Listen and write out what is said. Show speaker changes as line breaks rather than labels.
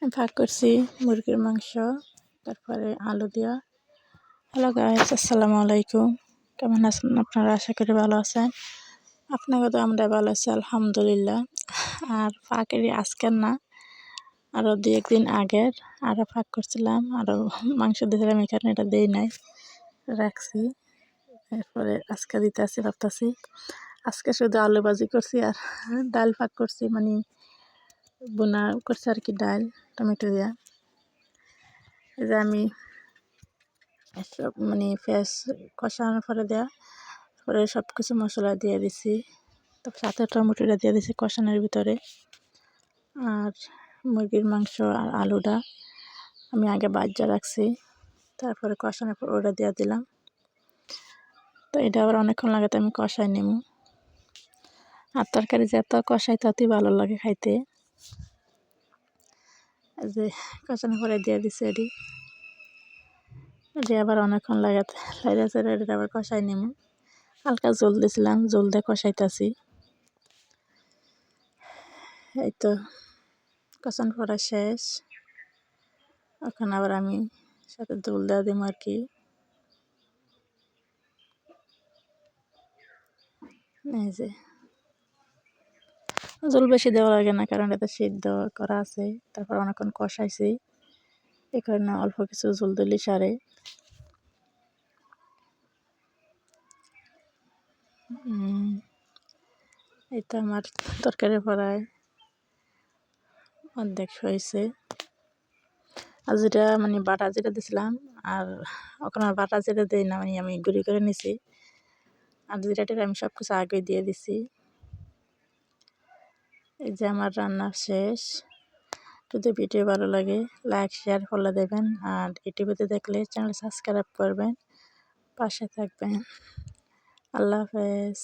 ভাগ করছি মুরগির মাংস, তারপরে আলু দিয়া। হ্যালো গাইস, আসসালামু আলাইকুম। কেমন আছেন আপনারা? আশা করি ভালো আছেন। আপনাকে তো আমরা ভালো আছি আলহামদুলিল্লাহ। আর ফাঁকেরই আজকের না, আরও 2-1 দিন আগের আরও ফাঁক করছিলাম, আরও মাংস দিয়েছিলাম, এখানে এটা দেই নাই, রাখছি। এরপরে আজকে দিতে আসছি, ভাবতেছি আজকে শুধু আলু ভাজি করছি আর ডাল ফাঁক করছি, মানে বোনা করছি আর কি, ডাল টমেটো দিয়া। এই যে আমি সব মানে পেঁয়াজ কষানোর পরে দেওয়া পরে সব কিছু মশলা দিয়ে দিছি, তারপর সাথে টমেটোটা দিয়ে দিছি কষানোর ভিতরে। আর মুরগির মাংস আর আলুটা আমি আগে বাজ্যা রাখছি, তারপরে কষানোর পর ওটা দিয়ে দিলাম। তো এটা আবার অনেকক্ষণ লাগে, তো আমি কষাই নেব। আর তরকারি যত কষাই ততই ভালো লাগে খাইতে। যে কষানোর পরে দিয়ে দিছি এটি আবার অনেকক্ষণ লাগে, এটা আবার কষাই নেব। হালকা জল দিয়েছিলাম, জল দিয়ে কষাইতেছি। এই তো কষানো করা শেষ, এখন আবার আমি সাথে জল দেওয়া দিব আর কি। এই যে জল বেশি দেওয়া লাগে না, কারণ এটা সিদ্ধ করা আছে, তারপর অনেকক্ষণ কষাইছি, এই কারণে অল্প কিছু জল দিলে সারে। এই তো আমার তরকারি প্রায় অর্ধেক হয়েছে। আর যেটা মানে বাটা যেটা দিছিলাম, আর ওখানে বাটা যেটা দিই না, মানে আমি গুঁড়ি করে নিছি। আর যেটা আমি সব কিছু আগে দিয়ে দিছি। এই যে আমার রান্না শেষ। যদি ভিডিও ভালো লাগে লাইক শেয়ার ফলো দেবেন, আর ইউটিউবে দেখলে চ্যানেল সাবস্ক্রাইব করবেন, পাশে থাকবেন। আল্লাহ হাফেজ।